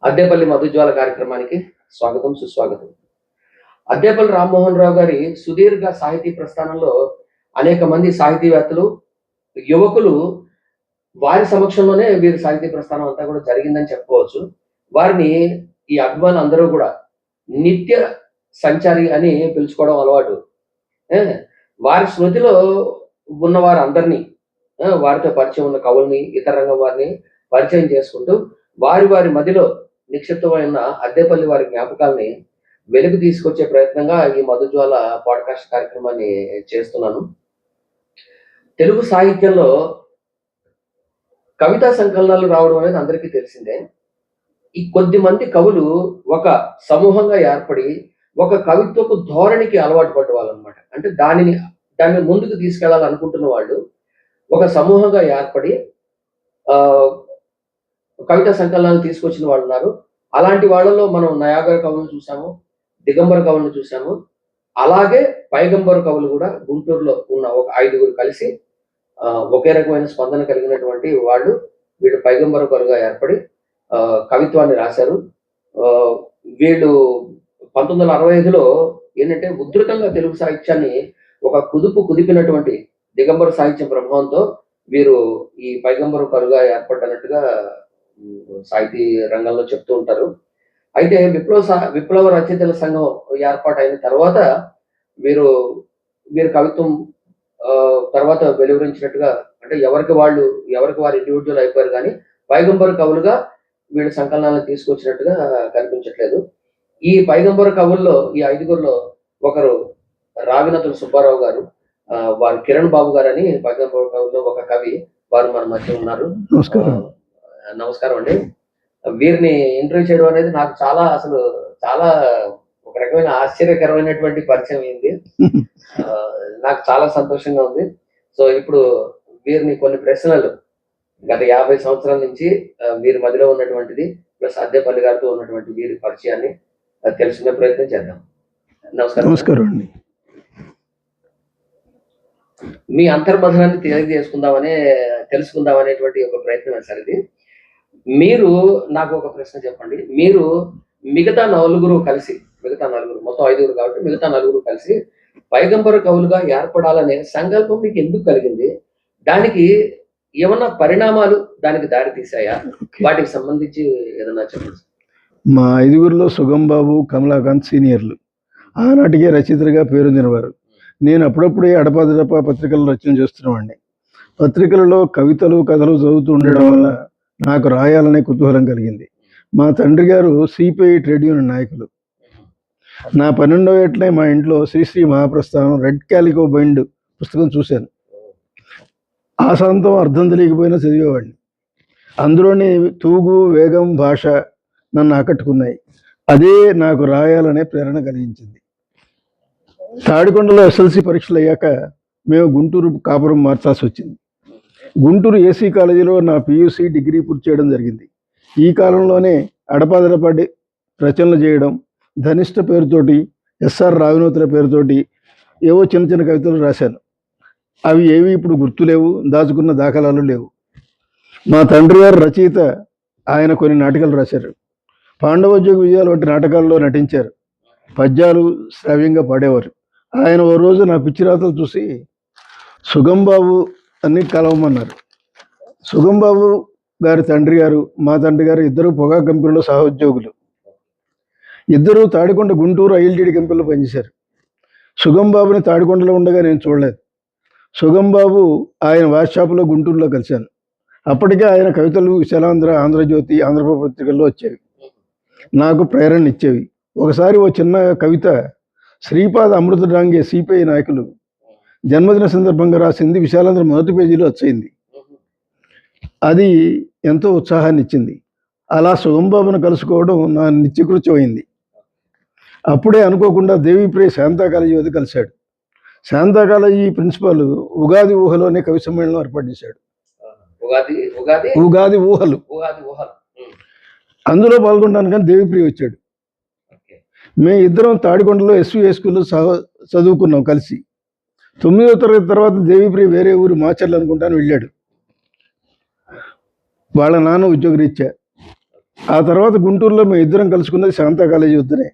అద్దేపల్లి మధుజ్వాల కార్యక్రమానికి స్వాగతం, సుస్వాగతం. అద్దేపల్లి రామ్మోహన్ రావు గారి సుదీర్ఘ సాహితీ ప్రస్థానంలో అనేక మంది సాహితీవేత్తలు, యువకులు వారి సమక్షంలోనే వీరి సాహితీ ప్రస్థానం అంతా కూడా జరిగిందని చెప్పుకోవచ్చు. వారిని ఈ అభిమానులందరూ కూడా నిత్య సంచారి అని పిలుచుకోవడం అలవాటు. ఏ వారి స్మృతిలో ఉన్న వారందరినీ వారితో పరిచయం ఉన్న కవుల్ని, ఇతర రంగం వారిని పరిచయం చేసుకుంటూ వారి మదిలో నిక్షిప్తమైన అద్దేపల్లి వారి జ్ఞాపకాల్ని వెలుగు తీసుకొచ్చే ప్రయత్నంగా ఈ మధుజ్వాల పాడ్కాస్ట్ కార్యక్రమాన్ని చేస్తున్నాను. తెలుగు సాహిత్యంలో కవితా సంకలనాలు రావడం అనేది అందరికీ తెలిసిందే. ఈ కొద్ది మంది కవులు ఒక సమూహంగా ఏర్పడి ఒక కవిత్వపు ధోరణికి అలవాటు పడ్డ వాళ్ళనమాట. అంటే దాన్ని ముందుకు తీసుకెళ్లాలనుకుంటున్న వాళ్ళు ఒక సమూహంగా ఏర్పడి కవితా సంకలనాలు తీసుకొచ్చిన వాళ్ళు ఉన్నారు. అలాంటి వాళ్ళలో మనం నయాగర కవులను చూసాము, దిగంబర కవులను చూసాము. అలాగే పైగంబర కవులు కూడా గుంటూరులో ఉన్న ఒక 5గురు కలిసి ఒకే రకమైన స్పందన కలిగినటువంటి వాళ్ళు వీళ్ళు పైగంబర కవులుగా ఏర్పడి కవిత్వాన్ని రాశారు. వీళ్ళు 1965లో ఏంటంటే ఉధృతంగా తెలుగు సాహిత్యాన్ని ఒక కుదిపినటువంటి దిగంబర సాహిత్య ప్రభావంతో వీరు ఈ పైగంబర కవులుగా ఏర్పడ్డనట్టుగా సాహితీ రంగంలో చెప్తూ ఉంటారు. అయితే విప్లవ రచయితల సంఘం ఏర్పాటైన తర్వాత వీరు కవిత్వం తర్వాత వెలువరించినట్టుగా, అంటే ఎవరికి వారు ఇండివిజువల్ అయిపోయారు కానీ పైగంబర కవులుగా వీళ్ళ సంకలనాలను తీసుకొచ్చినట్టుగా కనిపించట్లేదు. ఈ పైగంబర కవుల్లో ఈ 5గురిలో ఒకరు రావినతుల సుబ్బారావు గారు, వారు కిరణ్ బాబు గారు అని పైగంబర కవుల్లో ఒక కవి, వారు మన మధ్య ఉన్నారు. నమస్కారం అండి. వీరిని ఇంటర్వ్యూ చేయడం అనేది నాకు చాలా ఒక రకమైన ఆశ్చర్యకరమైనటువంటి పరిచయం అయింది. నాకు చాలా సంతోషంగా ఉంది. సో ఇప్పుడు వీరిని కొన్ని ప్రశ్నలు గత 50 సంవత్సరాల నుంచి వీరి మధ్యలో ఉన్నటువంటిది ప్లస్ అద్దేపల్లి గారితో ఉన్నటువంటి వీరి పరిచయాన్ని తెలుసుకునే ప్రయత్నం చేద్దాం. నమస్కారం అండి. మీ అంతర్మథనాన్ని తెలుసుకుందామనేటువంటి ఒక ప్రయత్నం సార్ ఇది. మీరు నాకు ఒక ప్రశ్న చెప్పండి. మీరు మిగతా నలుగురు మొత్తం 5గురు కాబట్టి మిగతా 4గురు కలిసి పైగంబర కవులుగా ఏర్పడాలనే సంకల్పం మీకు ఎందుకు కలిగింది? దానికి ఏమన్నా పరిణామాలు దానికి దారి తీసాయా? వాటికి సంబంధించి ఏదన్నా చెప్పండి. మా 5గురిలో సుగంబాబు, కమలాకాంత్ సీనియర్లు, ఆనాటికే రచయితలుగా పేరొందినవారు. నేను అప్పుడప్పుడే అడపాదడపా పత్రికలు రచన చేస్తున్నవాడిని. పత్రికలలో కవితలు, కథలు చదువుతూ ఉండడం వల్ల నాకు రాయాలనే కుతూహలం కలిగింది. మా తండ్రి గారు సిపిఐ ట్రేడ్ యూనియన్ నాయకులు. నా 12వ ఏటనే మా ఇంట్లో శ్రీశ్రీ మహాప్రస్థానం రెడ్ క్యాలికో బైండ్ పుస్తకం చూశాను. ఆశాంతం అర్థం తెలియకపోయినా చదివేవాడిని. అందులోని తూగు, వేగం, భాష నన్ను ఆకట్టుకున్నాయి. అదే నాకు రాయాలనే ప్రేరణ కలిగించింది. తాడికొండలో ఎస్ఎల్సి పరీక్షలు అయ్యాక మేము గుంటూరు కాపురం మార్చాల్సి వచ్చింది. గుంటూరు ఏసీ కాలేజీలో నా పియూసీ, డిగ్రీ పూర్తి చేయడం జరిగింది. ఈ కాలంలోనే అడపాదడపాటి రచనలు చేయడం, ధనిష్ట పేరుతోటి, ఎస్ఆర్ రావినోతుల పేరుతోటి ఏవో చిన్న కవితలు రాశాను. అవి ఏవి ఇప్పుడు గుర్తులేవు, దాచుకున్న దాఖలాలు లేవు. మా తండ్రి గారు రచయిత. ఆయన కొన్ని నాటకాలు రాశారు. పాండవోద్యోగ విజయాలు వంటి నాటకాల్లో నటించారు. పద్యాలు శ్రావ్యంగా పాడేవారు. ఆయన ఓ రోజు నా పిచ్చిరాతలు చూసి సుగంబాబు అని కలవమన్నారు. సుగంబాబు గారి తండ్రి గారు, మా తండ్రి గారు ఇద్దరు పొగా కంపెనీలో సహోద్యోగులు. ఇద్దరు తాడికొండ, గుంటూరు ఐఎల్టీడీ కంపెనీలో పనిచేశారు. సుగంబాబుని తాడికొండలో ఉండగా నేను చూడలేదు. సుగంబాబు ఆయన వాట్సాప్లో గుంటూరులో కలిశాను. అప్పటికే ఆయన కవితలు విశాలాంధ్ర, ఆంధ్రజ్యోతి, ఆంధ్రప్రభ పత్రికల్లో వచ్చేవి. నాకు ప్రేరణ ఇచ్చేవి. ఒకసారి ఓ చిన్న కవిత శ్రీపాద అమృత డాంగే సిపిఐ నాయకులు జన్మదిన సందర్భంగా రాసింది విశాలాంధ్ర మొదటి పేజీలో వచ్చింది. అది ఎంతో ఉత్సాహాన్ని ఇచ్చింది. అలా సుగంబాబును కలుసుకోవడం నా నిత్యకృత్యమైంది. అప్పుడే అనుకోకుండా దేవిప్రియ శాంతా కాలేజీ వద్ద కలిశాడు. శాంతా కాలేజీ ప్రిన్సిపాల్ ఉగాది ఊహలోనే కవి సమ్మేళనం ఏర్పాటు చేశాడు. ఉగాది ఊహలు అందులో పాల్గొనడానికి కానీ దేవిప్రియ వచ్చాడు. మేము ఇద్దరం తాడికొండలో ఎస్వి స్కూల్లో చదువుకున్నాం కలిసి. 9వ తరగతి తర్వాత దేవిప్రియ వేరే ఊరు మాచర్లు అనుకుంటాను వెళ్ళాడు. వాళ్ళ నాన్న ఉద్యోగరీత్యా. ఆ తర్వాత గుంటూరులో మేము ఇద్దరం కలుసుకున్నది శాంతా కాలేజీ వద్దనే.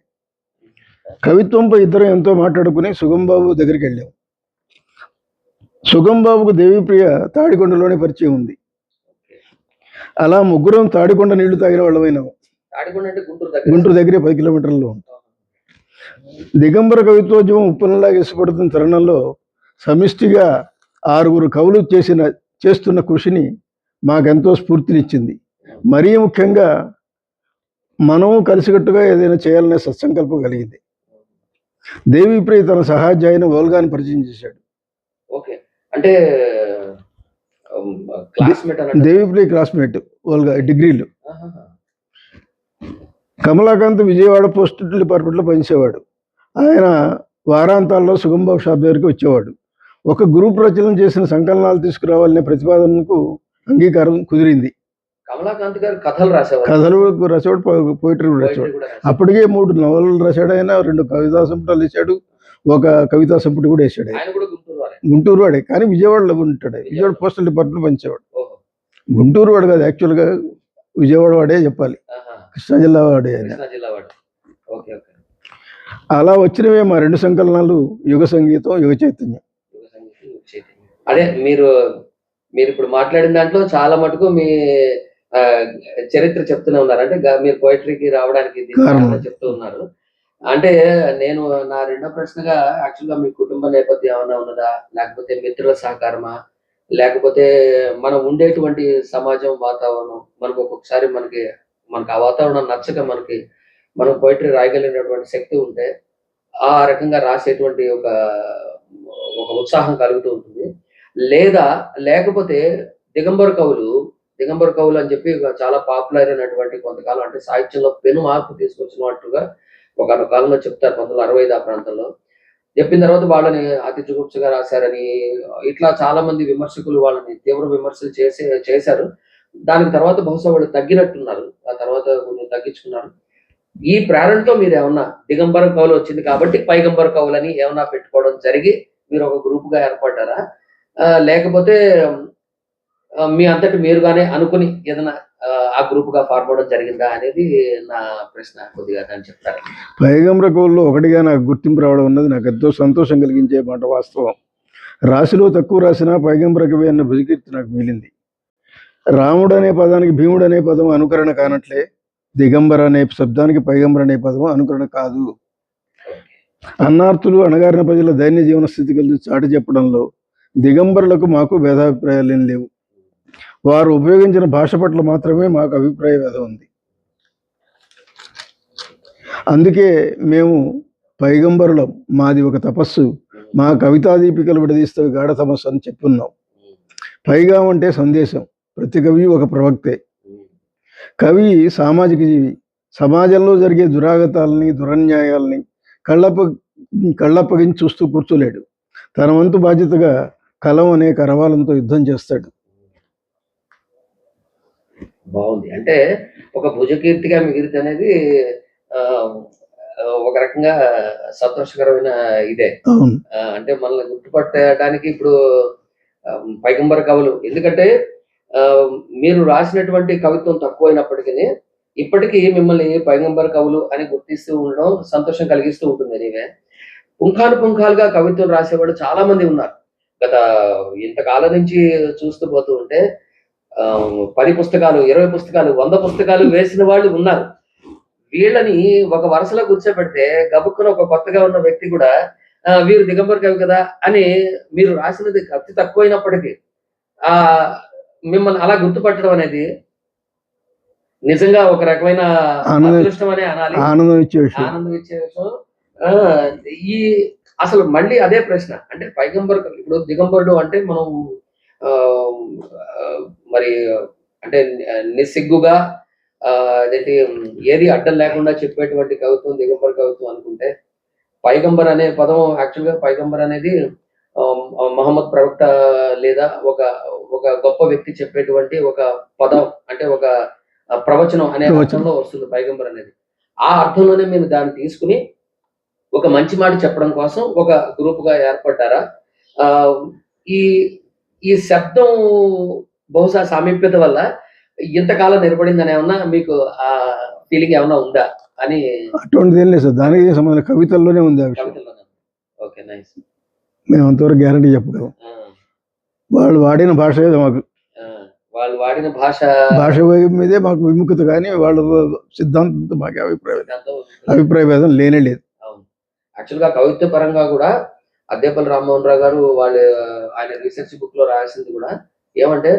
కవిత్వంపై ఇద్దరం ఎంతో మాట్లాడుకుని సుగంబాబు దగ్గరికి వెళ్ళాం. సుగంబాబుకు దేవిప్రియ తాడికొండలోనే పరిచయం ఉంది. అలా ముగ్గురం తాడికొండ నీళ్లు తాగిన వాళ్ళమైనాము. తాడికొండ అంటే గుంటూరు గుంటూరు దగ్గరే 10 కిలోమీటర్లలో ఉంటుంది. దిగంబర కవిత్వోద్యమం ఉప్పనలాగా ఇష్టపడుతున్న తరుణంలో సమిష్టిగా 6 కవులు చేస్తున్న కృషిని మాకెంతో స్ఫూర్తినిచ్చింది. మరీ ముఖ్యంగా మనము కలిసికట్టుగా ఏదైనా చేయాలనే సత్సంకల్పం కలిగింది. దేవిప్రియ తన సహాధ్యాయుని ఓల్గాని పరిచయం చేశాడు. ఓకే, అంటే క్లాస్మేట్ అన్నట్టు. దేవిప్రియ క్లాస్మేట్ ఓల్గా, డిగ్రీలు. ఆహాహా. కమలాకాంత్ విజయవాడ పోస్ట్ డిపార్ట్మెంట్లో పనిచేసేవాడు. ఆయన వారాంతాల్లో సుగంబాబు షాప్ దగ్గరికి వచ్చేవాడు. ఒక గ్రూప్ రచన చేసిన సంకలనాలు తీసుకురావాలనే ప్రతిపాదనకు అంగీకారం కుదిరింది. కమలాకాంత్ గారు కథలు రాసేవారు. కథలు రాసేవాడు, పోయిటరీ రాసేవాడు. అప్పటికే 3 నవలలు రాశాడు ఆయన, 2 కవితా సంపుటాలు వేశాడు, ఒక కవితా సంపుటి కూడా వేసాడు. ఆయన కూడా గుంటూరు వారే. గుంటూరు వాడే, కానీ విజయవాడలో ఉంటాడు. విజయవాడ పోస్టల్ డిపార్ట్మెంట్ పనిచేవాడు. ఓహో. గుంటూరు వాడు కాదు, యాక్చువల్గా విజయవాడ వాడే చెప్పాలి. ఆహా. కృష్ణా జిల్లా వాడే ఆయన. కృష్ణా జిల్లా వాడు. Okay okay. అలా వచ్చినవే మా 2 సంకలనాలు, యుగ సంగీతం, యుగ చైతన్యం. అదే మీరు ఇప్పుడు మాట్లాడిన దాంట్లో చాలా మటుకు మీ చరిత్ర చెప్తూనే ఉన్నారు. అంటే మీరు పోయిటరీకి రావడానికి చెప్తూ ఉన్నారు. అంటే నేను నా రెండో ప్రశ్నగా యాక్చువల్గా మీ కుటుంబ నేపథ్యం ఏమైనా ఉన్నదా, లేకపోతే మిత్రుల సహకారమా, లేకపోతే మనం ఉండేటువంటి సమాజం వాతావరణం, మనకు ఒక్కొక్కసారి మనకి ఆ వాతావరణం నచ్చక మనం పోయిటరీ రాయగలిగినటువంటి శక్తి ఉంటే ఆ రకంగా రాసేటువంటి ఒక ఉత్సాహం కలుగుతూ ఉంటుంది. లేకపోతే దిగంబర కవులు అని చెప్పి చాలా పాపులర్ అయినటువంటి కొంతకాలం, అంటే సాహిత్యంలో పెను మార్పు తీసుకొచ్చినట్టుగా ఒక కాలంలో చెప్తారు 1965 ఆ ప్రాంతంలో. చెప్పిన తర్వాత వాళ్ళని అతి జుగుప్సగా రాశారని ఇట్లా చాలా మంది విమర్శకులు వాళ్ళని తీవ్ర విమర్శలు చేశారు. దానికి తర్వాత బహుశా వాళ్ళు తగ్గినట్టున్నారు. ఆ తర్వాత కొంచెం తగ్గించుకున్నారు. ఈ ప్రేరణతో మీరు ఏమన్నా దిగంబర కవులు వచ్చింది కాబట్టి పైగంబర కవులని ఏమన్నా పెట్టుకోవడం జరిగి మీరు ఒక గ్రూప్ గా ఏర్పడ్డారా, లేకపోతే మీ అంతటి మీరుగానే అనుకుని ఏదైనా ఆ గ్రూప్ గా ఫార్మ్ అవడం జరిగిందా అనేది నా ప్రశ్న. కొద్దిగా దాన్ని చెప్తారు. పైగంబర కవుల్లో ఒకటిగా నాకు గుర్తింపు రావడం అన్నది నాకు ఎంతో సంతోషం కలిగించే మాట వాస్తవం. రాశిలో తక్కువ రాసినా పైగంబర కవి అన్న భుజకీర్తి నాకు మిగిలింది. రాముడు అనే పదానికి భీముడు అనే పదం అనుకరణ కానట్లే దిగంబర అనే శబ్దానికి పైగంబర అనే పదం అనుకరణ కాదు. అన్నార్తులు, అణగారిన ప్రజల దైన్య జీవన స్థితిగతులు చాటి చెప్పడంలో దిగంబరులకు మాకు భేదాభిప్రాయాలేం లేవు. వారు ఉపయోగించిన భాష పట్ల మాత్రమే మాకు అభిప్రాయ భేదం ఉంది. అందుకే మేము పైగంబరులం, మాది ఒక తపస్సు, మా కవితా దీపికలు విడదీస్తే గాఢ తపస్సు అని చెప్పున్నాం. పైగా అంటే సందేశం. ప్రతి కవి ఒక ప్రవక్తే. కవి సామాజిక జీవి. సమాజంలో జరిగే దురాగతాలని, దురన్యాయాలని కళ్ళప్పగించి చూస్తూ కూర్చోలేడు. తన వంతు బాధ్యతగా కలం అనే కరవాలంతో యుద్ధం చేస్తాడు. బాగుంది. అంటే ఒక భుజకీర్తిగా మిగిలితే అనేది ఒక రకంగా సంతోషకరమైన ఇదే. అంటే మనల్ని గుర్తుపట్టడానికి ఇప్పుడు పైగంబర కవులు, ఎందుకంటే మీరు రాసినటువంటి కవిత్వం తక్కువైనప్పటికీ ఇప్పటికీ మిమ్మల్ని పైగంబర కవులు అని గుర్తిస్తూ ఉండడం సంతోషం కలిగిస్తూ ఉంటుంది. నీవే పుంఖాలుగా కవిత్వం రాసేవాళ్ళు చాలా మంది ఉన్నారు. గత ఇంతకాలం నుంచి చూస్తూ పోతూ ఉంటే 10 పుస్తకాలు, 20 పుస్తకాలు, 100 పుస్తకాలు వేసిన వాళ్ళు ఉన్నారు. వీళ్ళని ఒక వరుసలో కూర్చోబెడితే గబుక్కున ఒక కొత్తగా ఉన్న వ్యక్తి కూడా వీరు దిగంబర కవి కదా అని, మీరు రాసినది అతి తక్కువైనప్పటికీ మిమ్మల్ని అలా గుర్తుపట్టడం అనేది నిజంగా ఒక రకమైన అదృష్టం అనే అనాలి, ఆనందం ఇచ్చే విషయం. ఈ అసలు మళ్ళీ అదే ప్రశ్న, అంటే ఇప్పుడు దిగంబరుడు అంటే మనం మరి అంటే నిస్సిగ్గుగా అదేంటి ఏది అడ్డం లేకుండా చెప్పేటువంటి కవిత్వం దిగంబర కవిత్వం అనుకుంటే, పైగంబర్ అనే పదం యాక్చువల్గా పైగంబర్ అనేది మహమ్మద్ ప్రవక్త లేదా ఒక గొప్ప వ్యక్తి చెప్పేటువంటి ఒక పదం, అంటే ఒక ప్రవచనం అనే అర్థంలో వస్తుంది పైగంబర్ అనేది. ఆ అర్థంలోనే మీరు దాన్ని తీసుకుని ఒక మంచి మాట చెప్పడం కోసం ఒక గ్రూప్ గా ఏర్పడ్డారా? ఈ శబ్దం బహుశా సామీప్యత వల్ల ఇంతకాలం నిలబడిందని ఏమన్నా మీకు ఆ ఫీలింగ్ ఏమన్నా ఉందా అని అటువంటిది ఏం లేదు సార్, దానికి సంబంధం కవితల్లోనే ఉంది ఆ విషయం. కవితలో? Okay, nice. మేము అంతవరకు గ్యారంటీ చెప్పగలం. వాళ్ళు వాడిన భాష ఏదో మాకు, వాళ్ళు వాడిన భాష భాష మీదే మాకు విముఖత, కానీ వాళ్ళ సిద్ధాంతంతో మాకు అభిప్రాయ భేదం లేనే లేదు. అవును. యాక్చువల్గా కవిత్వ పరంగా కూడా అద్దేపల్లి రామ్మోహన్ రావు గారు ఆయన రీసెర్చ్ బుక్ లో రాసింది కూడా ఏమంటే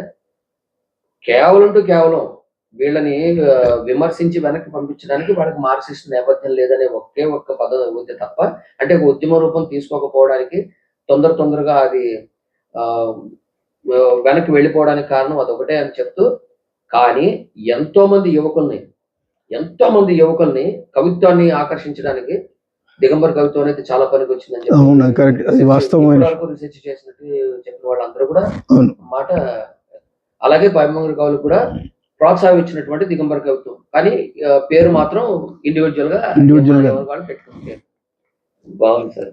కేవలం వీళ్ళని విమర్శించి వెనక్కి పంపించడానికి వాళ్ళకి మార్క్సిస్ట్ నేపథ్యం లేదనే ఒక్క పదం ఉంది తప్ప, అంటే ఒక ఉద్యమ రూపం తీసుకోకపోవడానికి తొందరగా అది వెనక్కి వెళ్ళిపోవడానికి కారణం అదొకటే అని చెప్తూ, కానీ ఎంతో మంది యువకుల్ని కవిత్వాన్ని ఆకర్షించడానికి దిగంబర కవిత్వం అనేది చాలా పనికి వచ్చిందని చెప్పి రీసెర్చ్ చేసినట్టు చెప్పిన వాళ్ళందరూ కూడా మాట. అలాగే పైమంగళ కవులు కూడా ప్రోత్సాహించినటువంటి దిగంబర కవిత్వం, కానీ పేరు మాత్రం ఇండివిజువల్ గా వాళ్ళు పెట్టుకుంటే బాగుంది సార్.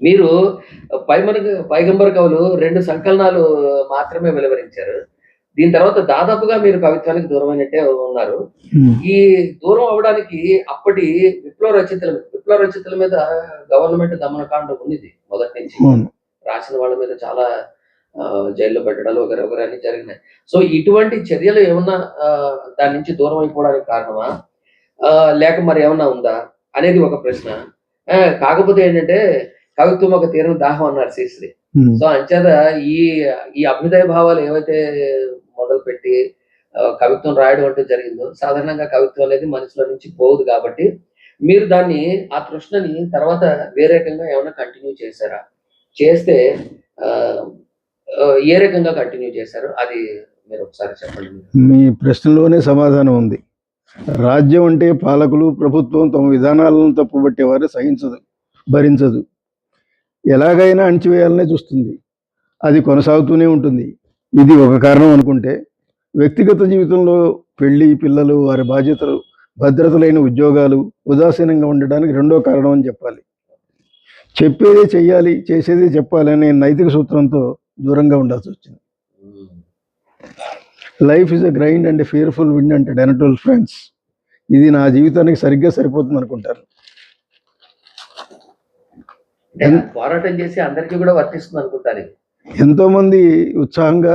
మీరు పైగంబర కవులు 2 సంకలనాలు మాత్రమే వెలువరించారు. దీని తర్వాత దాదాపుగా మీరు కవిత్వానికి దూరమైనట్టే ఉన్నారు. ఈ దూరం అవడానికి అప్పటి విప్లవ రచయితల మీద గవర్నమెంట్ దమనకాండ ఉన్నది మొదటి నుంచి. రాసిన వాళ్ళ మీద చాలా జైల్లో పెట్టడాలు వగైరా అన్ని జరిగినాయి. సో ఇటువంటి చర్యలు ఏమన్నా దాని నుంచి దూరం అయిపోవడానికి కారణమా, లేక మరి ఏమన్నా ఉందా అనేది ఒక ప్రశ్న. కాకపోతే ఏంటంటే కవిత్వం ఒక తీరం దాహం అన్నారు శ్రీశ్రీ. సో అంచేత ఈ అభ్యుదయ భావాలు ఏవైతే మొదలుపెట్టి కవిత్వం రాయడం అంటే జరిగిందో, సాధారణంగా కవిత్వం అనేది మనసులో నుంచి పోదు కాబట్టి మీరు దాన్ని ఆ తృష్ణని తర్వాత వేరే రకంగా ఏమైనా కంటిన్యూ చేశారా? చేస్తే ఏ రకంగా కంటిన్యూ చేశారు అది మీరు ఒకసారి చెప్పండి. మీ ప్రశ్నలోనే సమాధానం ఉంది. రాజ్యం అంటే పాలకులు, ప్రభుత్వం తమ విధానాలను తప్పుబట్టేవారు భరించదు, ఎలాగైనా అణిచివేయాలనే చూస్తుంది. అది కొనసాగుతూనే ఉంటుంది. ఇది ఒక కారణం అనుకుంటే, వ్యక్తిగత జీవితంలో పెళ్లి, పిల్లలు, వారి బాధ్యతలు, భద్రత లేని ఉద్యోగాలు, ఉదాసీనంగా ఉండడానికి రెండో కారణం అని చెప్పాలి. చెప్పేదే చెయ్యాలి, చేసేదే చెప్పాలి అనే నైతిక సూత్రంతో దూరంగా ఉండాల్సి వచ్చింది. Life is a grind and fearful wind అంటే డెనటోల్ ఫ్రెండ్స్. ఇది నా జీవితానికి సరిగ్గా సరిపోతుంది అనుకుంటారు. పోరాటం చేసి అందరికీ కూడా వర్తిస్తుంది అనుకుంటారు. ఎంతో మంది ఉత్సాహంగా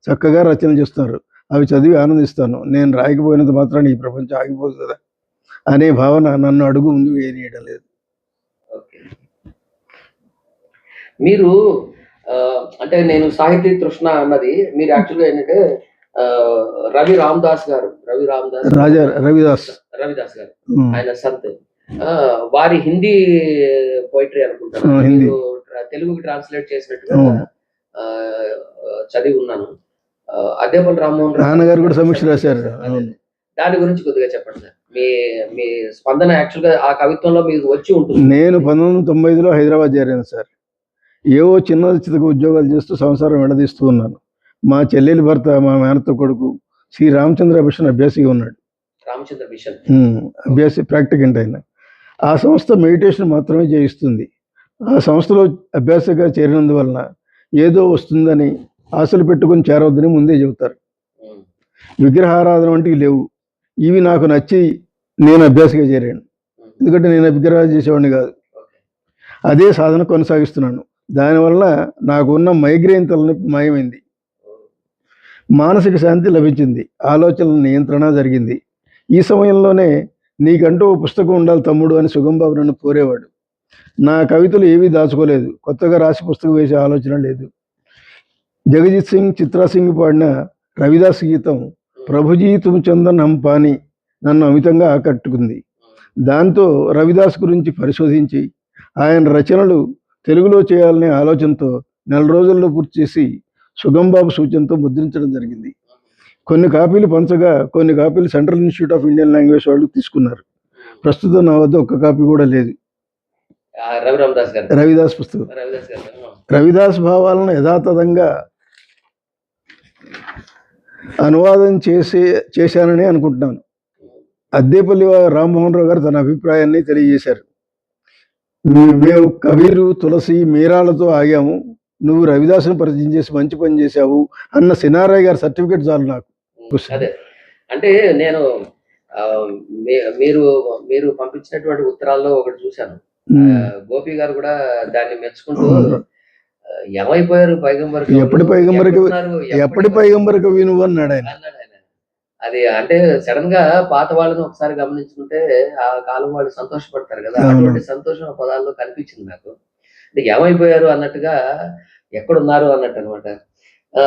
చక్కగా రచన చేస్తున్నారు, అవి చదివి ఆనందిస్తాను. నేను రాయకపోయినంత మాత్రాన్ని ఈ ప్రపంచం ఆగిపోదు కదా అనే భావన నన్ను అడుగు ముందు వేయనీయడం లేదు. మీరు అంటే నేను సాహితీ తృష్ణ అన్నది మీరు యాక్చువల్గా ఏంటంటే రవిదాస్ గారు ఆయన సంత్, వారి హిందీ పోయిటరీ అనుకుంటాను, తెలుగుకి ట్రాన్స్లేట్ చేసినట్టుగా చదివి ఉన్నాను. అద్దేపల్లి రామ్మోహన్ నాన్నగారు కూడా సమీక్ష రాశారు. దాని గురించి కొద్దిగా చెప్పండి సార్. మీ స్పందన యాక్చువల్గా ఆ కవిత్వంలో మీకు వచ్చి ఉంటుంది. నేను 1995లో హైదరాబాద్ చేరాను సార్. ఏవో చిన్న చితక ఉద్యోగాలు చేస్తూ సంసారం విడదీస్తూ ఉన్నాను. మా చెల్లెలి భర్త, మా మేనత్త కొడుకు శ్రీ రామచంద్ర మిషన్ అభ్యాసిగా ఉన్నాడు. అభ్యాసి ప్రాక్టికంట్ అయిన. ఆ సంస్థ మెడిటేషన్ మాత్రమే చేయిస్తుంది. ఆ సంస్థలో అభ్యాసగా చేరినందువలన ఏదో వస్తుందని ఆశలు పెట్టుకుని చేరవద్దని ముందే చెబుతారు. విగ్రహారాధన వంటివి లేవు. ఇవి నాకు నచ్చి నేను అభ్యాసగా చేరాను. ఎందుకంటే నేను విగ్రహాలు చేసేవాడిని కాదు. అదే సాధన కొనసాగిస్తున్నాను. దానివల్ల నాకున్న మైగ్రేన్ తలనొప్పి మాయమైంది, మానసిక శాంతి లభించింది, ఆలోచనల నియంత్రణ జరిగింది. ఈ సమయంలోనే నీకంటూ ఓ పుస్తకం ఉండాలి తమ్ముడు అని సుగంబాబు నన్ను కోరేవాడు. నా కవితలు ఏవీ దాచుకోలేదు, కొత్తగా రాసి పుస్తకం వేసే ఆలోచన లేదు. జగజిత్ సింగ్, చిత్రా సింగ్ పాడిన రవిదాస్ గీతం ప్రభుజీ తుమ్ చందన్ హమ్ పానీ నన్ను అమితంగా ఆకట్టుకుంది. దాంతో రవిదాస్ గురించి పరిశోధించి ఆయన రచనలు తెలుగులో చేయాలనే ఆలోచనతో 4 రోజుల్లో పూర్తి చేసి సుగంబాబు సూచనతో ముద్రించడం జరిగింది. కొన్ని కాపీలు పంచగా కొన్ని కాపీలు central institute of Indian language వాళ్ళు తీసుకున్నారు. ప్రస్తుతం నా వద్ద ఒక్క కాపీ కూడా లేదు. రవిదాస్ పుస్తకం. రవిదాస్ భావాలను యథాతథంగా అనువాదం చేశానని అనుకుంటున్నాను. అద్దేపల్లి రామ్మోహన్ రావు గారు తన అభిప్రాయాన్ని తెలియజేశారు. మేము కబీరు, తులసి, మీరాలతో ఆగాము, నువ్వు రవిదాసును పరిచయం చేసి మంచి పని చేశావు అన్న సినారాయ్ గారి సర్టిఫికేట్ చాలు నాకు. అదే అంటే నేను ఆ, మీరు మీరు పంపించినటువంటి ఉత్తరాల్లో ఒకటి చూశాను. గోపి గారు కూడా దాన్ని మెచ్చుకుంటూ ఏమైపోయారు పైగంబర్ కవులు? ఎప్పటి పైగంబరక ఎక్కడున్నారు? ఎప్పటి పైగంబర కవి నువ్వు అన్నాడు ఆయన. అన్నాడు ఆయన. అది అంటే సడన్ గా పాత వాళ్ళని ఒకసారి గమనించుకుంటే ఆ కాలం వాళ్ళు సంతోషపడతారు కదా, అవును. అటువంటి సంతోషం ఆ పదాల్లో కనిపించింది నాకు. అంటే ఏమైపోయారు అన్నట్టుగా, ఎక్కడున్నారు అన్నట్టు అనమాట. ఆ,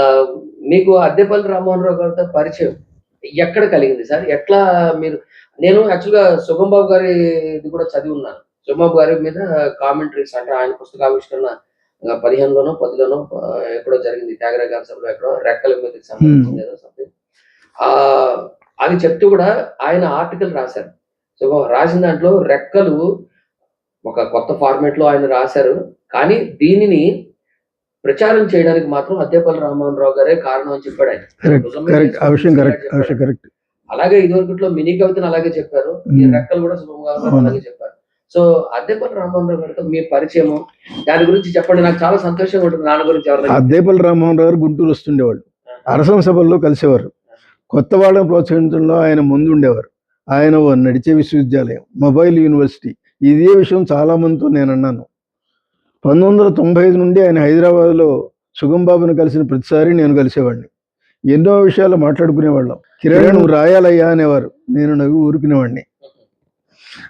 మీకు అద్దెపల్లి రామ్మోహన్ రావు గారితో పరిచయం ఎక్కడ కలిగింది సార్? ఎట్లా మీరు? నేను యాక్చువల్గా సుగం బాబు గారి ఇది కూడా చదివి ఉన్నాను. సుగం బాబు గారి మీద కామెంటరీస్ అంటే ఆయన పుస్తకావిష్కరణ 15లోనో 10లోనో ఎక్కడో జరిగింది, త్యాగరాయ గారి సభలో ఎక్కడో రెక్కల మీదకి సంబంధించింది ఏదో సంథింగ్. ఆ, అది చెప్తూ కూడా ఆయన ఆర్టికల్ రాశారు. సో రాసిన దాంట్లో రెక్కలు ఒక కొత్త ఫార్మేట్ లో ఆయన రాశారు, కానీ దీనిని ప్రచారం చేయడానికి మాత్రం అద్దెపల్లి రామ్మోహన్ రావు గారే కారణం అని చెప్పాడు ఆయన. కరెక్ట్, ఆ విషయం కరెక్ట్, ఆ విషయం కరెక్ట్. అలాగే ఇదివరకట్లో మినీ కవితను అలాగే చెప్పారు, ఈ రెక్కలు కూడా సుగంగా అలాగే చెప్పారు. సో అద్దెపల్లి రామ్మోహన్ రావు గారితో మీ పరిచయము, దాని గురించి చెప్పండి. నాకు చాలా సంతోషంగా ఉంటుంది నాన్న గురించి ఎవరైనా. అద్దెపల్లి రామ్మోహన్ రావు గారు గుంటూరు వస్తుండేవాళ్ళు, అరసం సభల్లో కలిసేవారు. కొత్త వాళ్ళని ప్రోత్సహించడంలో ఆయన ముందు ఉండేవారు. ఆయన ఓ నడిచే విశ్వవిద్యాలయం, మొబైల్ యూనివర్సిటీ. ఇదే విషయం చాలా మందితో నేను అన్నాను. 1995 నుండి ఆయన హైదరాబాద్లో సుగం బాబుని కలిసిన ప్రతిసారి నేను కలిసేవాడిని. ఎన్నో విషయాలు మాట్లాడుకునేవాళ్ళం. కిరణ్ నువ్వు రాయాలయ్యా అనేవారు, నేను నవ్వి ఊరుకునేవాడిని.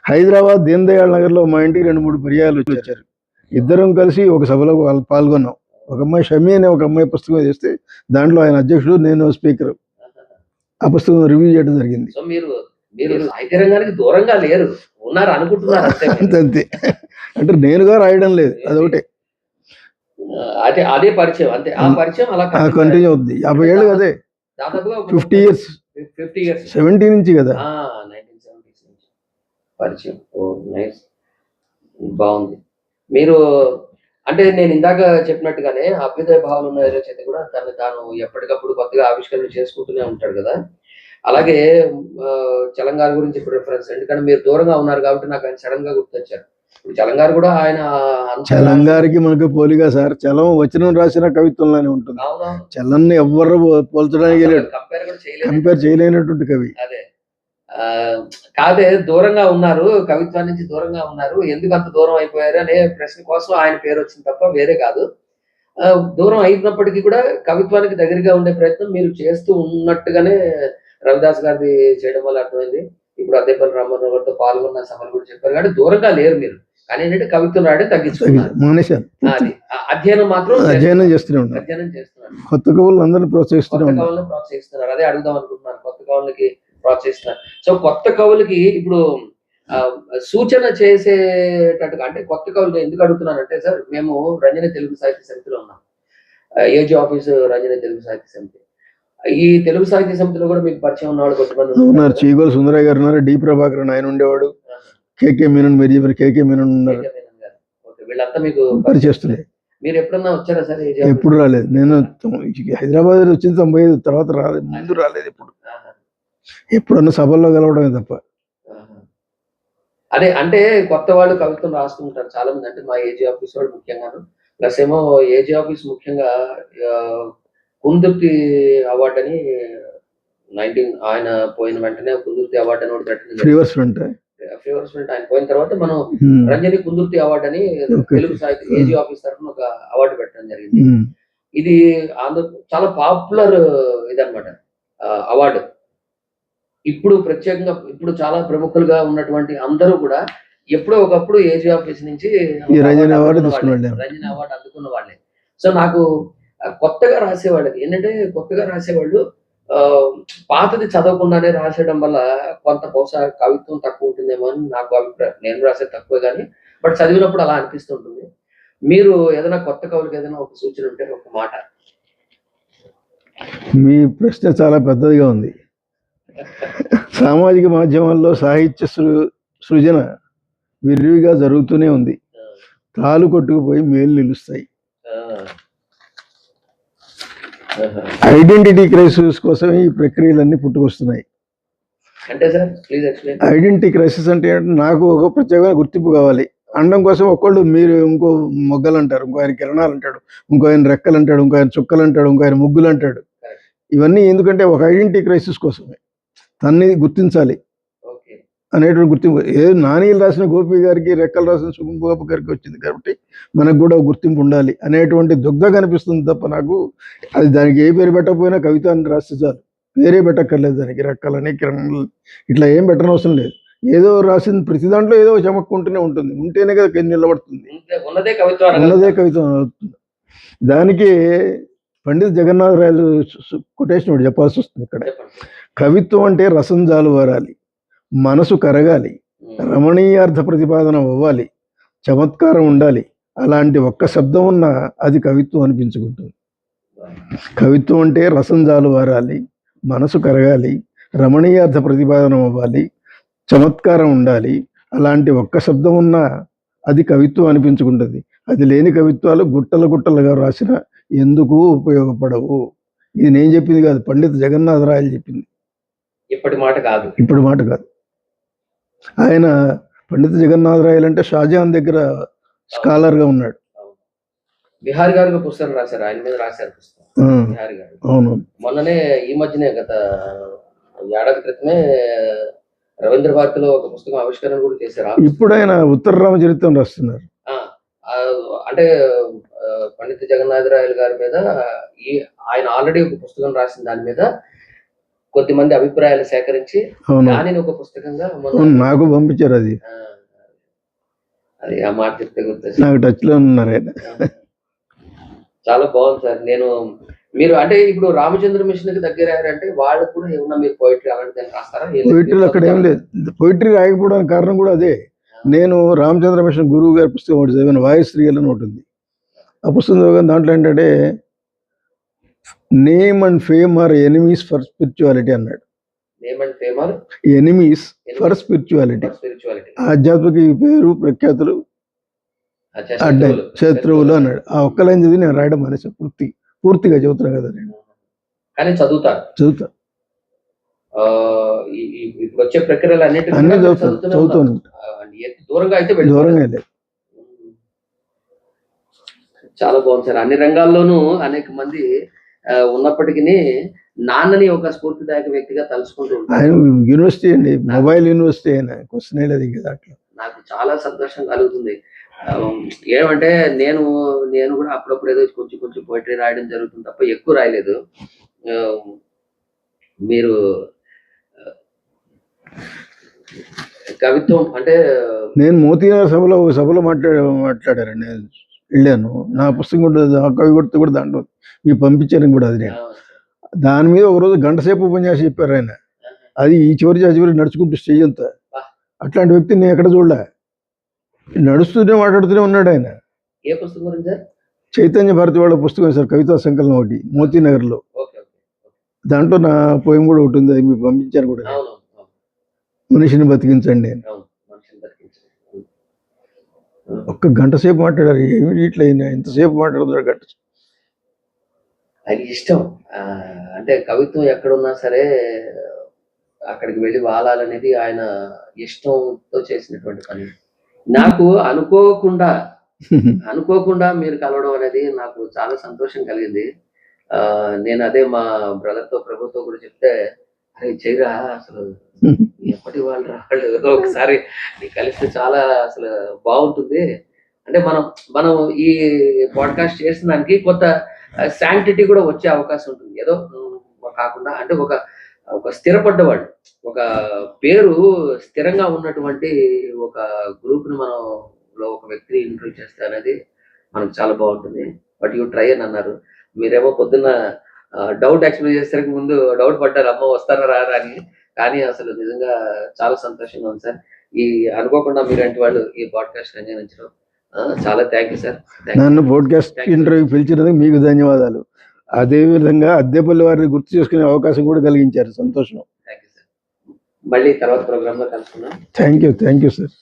హైదరాబాద్ దీన్ దయాళ్ నగర్లో మా ఇంటికి 2-3 పర్యాలు వచ్చారు. ఇద్దరం కలిసి ఒక సభలో పాల్గొన్నాం. ఒక అమ్మాయి షమి అనే ఒక అమ్మాయి పుస్తకం చేస్తే దాంట్లో ఆయన అధ్యక్షుడు, నేను స్పీకర్. ఆ పుస్తకం రివ్యూ చేయడం జరిగింది. సో మీరు సాహిత్య రంగానికి దూరంగా లేరు, ఉన్నారు అనుకుంటున్నారు అంతే. అంతే, అంటే నేనుగా రాయడం లేదు, అదొకటే. అదే అదే పరిచయం అంతే. ఆ పరిచయం అలా కంటిన్యూ అవుతుంది. 50 ఏళ్ళు అదే, దాదాపుగా 50 years, 50 years 70 నుంచి కదా 1970s నుంచి పరిచయం. ఓ నైస్, బాగుంది. మీరు అంటే నేను ఇందాక చెప్పినట్టుగానే అభ్యుదయ భావన ఉన్న రచయిత కూడా తాను ఎప్పటికప్పుడు కొత్తగా ఆవిష్కరణ చేసుకుంటూనే ఉంటాడు కదా. అలాగే చలంగారు గురించి ఇప్పుడు రిఫరెన్స్, ఎందుకంటే మీరు దూరంగా ఉన్నారు కాబట్టి నాకు ఆయన సడన్ గా గుర్తొచ్చారు. ఇప్పుడు చలంగారు కూడా ఆయన చలంగారికి మనకు పోలిగా సార్. చలం వచనం రాసిన కవిత్వంలోనే ఉంటుంది. చలన్ని ఎవ్వరు పోల్చడానికి కంపేర్ చేయలేనటువంటి కవి. అదే కాదే, దూరంగా ఉన్నారు, కవిత్వం నుంచి దూరంగా ఉన్నారు, ఎందుకు అంత దూరం అయిపోయారు అనే ప్రశ్న కోసం ఆయన పేరు వచ్చింది తప్ప వేరే కాదు. దూరం అయినప్పటికీ కూడా కవిత్వానికి దగ్గరగా ఉండే ప్రయత్నం మీరు చేస్తూ ఉన్నట్టుగానే రవిదాస్ గారిది చేయడం వల్ల అర్థమైంది. ఇప్పుడు అద్దెపల్లి రామ్మోహన్ రావు గారితో పాల్గొన్న సభలు కూడా చెప్పారు, కానీ దూరంగా లేరు మీరు. కానీ ఏంటంటే కవిత్వం రాయడం తగ్గించుకున్నారు, అది అధ్యయనం మాత్రం అధ్యయనం చేస్తున్నారు. కొత్త కవులు అందరినీ ప్రోత్సహిస్తున్నారు. అదే అడుగుదాం అనుకుంటున్నాను, కొత్త కవులకి ప్రోత్సహిస్తున్నారు. సో కొత్త కవులకి ఇప్పుడు సూచన చేసేటట్టుగా, అంటే కొత్త కవులు ఎందుకు అడుగుతున్నానంటే సార్, మేము రంజని తెలుగు సాహిత్య సమితిలో ఉన్నాం, ఏజీ ఆఫీస్ రంజని తెలుగు సాహిత్య సమితి. ఈ తెలుగు సాహిత్య సమితిలో కూడా మీకు పరిచయం ఉన్నవాళ్ళు కొంతమంది ఉన్నారు. చీగోలు సుందరయ్య గారు ఉన్నారు, డి ప్రభాకరన్ ఆయన ఉండేవాడు, కేకే మీనన్, మీరు చెప్పిన కేకే మీనన్ ఉన్నారు. వీళ్ళంతా మీకు పరిచయస్తులే. మీరు ఎప్పుడన్నా వచ్చారా సార్? ఎప్పుడు రాలేదు. నేను హైదరాబాద్ వచ్చింది 95, తర్వాత రాలేదు, ముందు రాలేదు. ఎప్పుడన్నా సభల్లో కలవడమే తప్ప. అదే అంటే కొత్త వాళ్ళు కవిత్వం రాస్తుంటారు చాలా మంది, అంటే మా ఏజీ ఆఫీస్ వాళ్ళు ముఖ్యంగాను. ప్లస్ ఏమో ఏజీ ఆఫీస్ ముఖ్యంగా కుందుర్తి అవార్డు అని ఆయన పోయిన వెంటనే కుందుర్తి అవార్డు అని ఒకటి పెట్టింది. ఫ్రీవర్స్ ఫ్రంట్ ఆయన పోయిన తర్వాత మనం రంజని కుందుర్తి అవార్డు అని తెలుగు సాహిత్య ఏజీ ఆఫీస్ తరఫున ఒక అవార్డు పెట్టడం జరిగింది. ఇది చాలా పాపులర్ ఇదన్నమాట అవార్డు. ఇప్పుడు ప్రత్యేకంగా ఇప్పుడు చాలా ప్రముఖులుగా ఉన్నటువంటి అందరూ కూడా ఎప్పుడో ఒకప్పుడు ఏజీ ఆఫీస్ నుంచి రంజని అవార్డు అందుకున్న వాళ్ళే. సో నాకు కొత్తగా రాసేవాళ్ళకి ఏంటంటే, కొత్తగా రాసేవాళ్ళు పాతది చదవకుండానే రాసేయడం వల్ల కొంత బహుశా కవిత్వం తక్కువ ఉంటుందేమో అని నాకు అభిప్రాయం. నేను రాసేది తక్కువే కానీ, బట్ చదివినప్పుడు అలా అనిపిస్తుంటుంది. మీరు ఏదైనా కొత్త కవులకి ఏదైనా ఒక సూచన ఉంటే ఒక మాట. మీ ప్రశ్న చాలా పెద్దదిగా ఉంది. సామాజిక మాధ్యమాల్లో సాహిత్య సృజన విరివిగా జరుగుతూనే ఉంది. తాలు కొట్టుకుపోయి మేలు నిలుస్తాయి. ఐడెంటిటీ క్రైసిస్ కోసం ఈ ప్రక్రియలన్నీ పుట్టుకొస్తున్నాయి. ఐడెంటిటీ క్రైసిస్ అంటే నాకు ఒక ప్రత్యేకమైన గుర్తింపు కావాలి అనడం కోసం ఒకళ్ళు మీరు ఇంకో మొగ్గలు అంటారు, ఇంకో ఆయన కిరణాలు అంటాడు, ఇంకో ఆయన రెక్కలు అంటాడు, ఇంకో ఆయన చుక్కలు అంటాడు, ఇంకో ఆయన ముగ్గులు అంటాడు. ఇవన్నీ ఎందుకంటే ఒక ఐడెంటిటీ క్రైసిస్ కోసమే, తన్ని గుర్తించాలి ఓకే. అనేటువంటి గుర్తింపు. ఏదో నానీలు రాసిన గోపి గారికి, రెక్కలు రాసిన సుగం గోపి గారికి వచ్చింది కాబట్టి మనకు కూడా ఒక గుర్తింపు ఉండాలి అనేటువంటి దుగ్ధ కనిపిస్తుంది తప్ప నాకు అది దానికి ఏ పేరు పెట్టకపోయినా కవిత అని రాస్తే చాలు, పేరే పెట్టక్కర్లేదు దానికి, రెక్కలని కిరణాలు ఇట్లా ఏం పెట్టనవసరం లేదు. ఏదో రాసింది ప్రతి దాంట్లో ఏదో చమక్కుంటూనే ఉంటుంది, ఉంటేనే కదా నిలబడుతుంది, ఉన్నదే కవిత్వం ఉన్నదే కవిత్వం అవుతుంది. దానికి పండిత జగన్నాథరాయలు కొటేషన్ ఒకటి చెప్పాల్సి వస్తుంది ఇక్కడ. కవిత్వం అంటే రసం జాలువారాలి, మనసు కరగాలి, రమణీయార్థ ప్రతిపాదన అవ్వాలి, చమత్కారం ఉండాలి. అలాంటి ఒక్క శబ్దం ఉన్నా అది కవిత్వం అనిపించుకుంటుంది. కవిత్వం అంటే రసం జాలువారాలి, మనసు కరగాలి, రమణీయార్థ ప్రతిపాదన అవ్వాలి, చమత్కారం ఉండాలి. అలాంటి ఒక్క శబ్దం ఉన్నా అది కవిత్వం అనిపించుకుంటుంది. అది లేని కవిత్వాలు గుట్టలు గుట్టలుగా రాసిన ఎందుకు ఉపయోగపడవు. ఇది నేను చెప్పింది కాదు, పండిత జగన్నాథరాయలు చెప్పింది. ఇప్పటి మాట కాదు, ఇప్పుడు మాట కాదు. ఆయన పండిత జగన్నాథరాయలు అంటే షాజహాన్ దగ్గర స్కాలర్గా ఉన్నాడు. బిహారీ గారు పుస్తకం రాశారు, ఆయన మీద రాశారు పుస్తకం బిహారీ గారు. అవును, మొన్ననే ఈ మధ్యనే గత ఏడాది క్రితమే రవీంద్ర భారతిలో ఒక పుస్తకం ఆవిష్కరణ కూడా చేశారు. ఇప్పుడు ఆయన ఉత్తర రామచరిత్రం రాస్తున్నారు. అంటే పండిత జగన్నాథరాయలు గారి మీద ఆయన ఆల్రెడీ ఒక పుస్తకం రాసిన దాని మీద కొద్దిమంది అభిప్రాయాలు సేకరించి దానిని ఒక పుస్తకంగా నాకు పంపించారు. అది అది ఆ మాట చెప్తే గుర్తు, నాకు టచ్ లో ఉన్నారు ఆయన. చాలా బాగుంది సార్. మీరు అంటే ఇప్పుడు రామచంద్ర మిషన్ కి దగ్గర అంటే వాళ్ళకు కూడా ఏమన్నా మీరు పోయిటరీ అలాంటిది రాస్తారా? పోయిటరీలు అక్కడ ఏం లేదు. పోయిటరీ రాయకపోవడానికి కారణం కూడా అదే. నేను రామచంద్ర మిషన్ గురువు గారి పుస్తకం ఒకటి చదివాను, వాయుశ్రీయల్ అని ఉంటుంది. ఆ పుస్తకం చదివాను. దాంట్లో ఏంటంటే name and fame are enemies for spirituality అన్నాడు. Name and fame are enemies for spirituality. ఆధ్యాత్మిక పేరు ప్రఖ్యాతులు అడ్డాయి, శత్రువులు అన్నాడు. ఆ ఒక్క లైన్ చదివి నేను రాయడం అనేసి పూర్తిగా చదువుతున్నా కదా నేను. కానీ చదువుతా ఇప్పుడు వచ్చే ప్రక్రియలు అన్ని చదువుతాను. దూరంగా అయితే దూరంగా లేదు. చాలా బాగుంది సార్. అన్ని రంగాల్లోనూ అనేక మంది ఉన్నప్పటికీ నాన్నని ఒక స్ఫూర్తిదాయక వ్యక్తిగా తలుచుకుంటూ ఉంటారు. ఆయన యూనివర్సిటీ అండి, మొబైల్ యూనివర్సిటీ అయినా క్వశ్చన్ లేదు ఇంకా దాంట్లో. నాకు చాలా సంతోషం కలుగుతుంది. ఏమంటే నేను కూడా అప్పుడప్పుడు ఏదో కొంచెం పోయిటరీ రాయడం జరుగుతుంది తప్ప ఎక్కువ రాయలేదు. మీరు కవిత్వం అంటే నేను మోతీనగర్ సభలో మాట్లాడారండి. నేను వెళ్ళాను, నా పుస్తకం కూడా ఆ కవి గుర్తు కూడా దాంట్లో మీకు పంపించాను కూడా. అది నేను దాని మీద ఒకరోజు గంట సేపు ఉపన్యాసం చెప్పారు ఆయన. అది ఈ చివరి నడుచుకుంటూ స్టేజ్ అంతా. అట్లాంటి వ్యక్తిని నేను ఎక్కడ చూడలే, నడుస్తూనే మాట్లాడుతూనే ఉన్నాడు ఆయన. ఏ పుస్తకం గురించి సార్? చైతన్య భారతి వాళ్ళ పుస్తకం సార్, కవితా సంకలనం ఒకటి, మోతీనగర్లో. దాంట్లో నా పోయం కూడా ఒకటి ఉంది, అది మీకు పంపించాను కూడా. మనిషిని బతికించండి అని. ఒక్క గంట సేపు మాట్లాడారు. ఏమి ఇట్లా ఇంతసేపు మాట్లాడుతున్నాడు గంట. అది ఇష్టం. అంటే కవిత్వం ఎక్కడున్నా సరే అక్కడికి వెళ్ళి వాలాలనేది ఆయన ఇష్టంతో చేసినటువంటి పని. నాకు అనుకోకుండా మీరు కలవడం అనేది నాకు చాలా సంతోషం కలిగింది. నేను అదే మా బ్రదర్తో ప్రభుతో కూడా చెప్తే, అరే చేయరా అసలు ఎప్పటి వాళ్ళు ఒకసారి కలిస్తే చాలా అసలు బాగుంటుంది. అంటే మనం ఈ పాడ్కాస్ట్ చేసిన దానికి కొంత శాంక్టిటీ కూడా వచ్చే అవకాశం ఉంటుంది. ఏదో కాకుండా అంటే ఒక స్థిరపడ్డవాడు, ఒక పేరు స్థిరంగా ఉన్నటువంటి ఒక గ్రూప్ని మనలో ఒక వ్యక్తిని ఇంటర్వ్యూ చేస్తే అనేది మనకు చాలా బాగుంటుంది. బట్ యూ ట్రై అని అన్నారు. మీరేమో పొద్దున్న డౌట్ ఎక్స్ప్లెయిన్ చేసరికి ముందు డౌట్ పడ్డారు, అమ్మ వస్తారా రారా అని. కానీ అసలు నిజంగా చాలా సంతోషంగా ఉంది సార్. అనుకోకుండా మీరంటి వాళ్ళు ఈ పాడ్కాస్ట్ అందించడం చాలా థ్యాంక్ యూ సార్. నన్ను పాడ్కాస్ట్ ఇంటర్వ్యూ పిలిచినందుకు మీకు ధన్యవాదాలు. అదేవిధంగా అద్దెపల్లి వారిని గుర్తు చేసుకునే అవకాశం కూడా కలిగించారు. సంతోషం. Thank you sir. మళ్ళీ తర్వాత ప్రోగ్రామ్ లో కలుసుకుందాం. Thank you sir.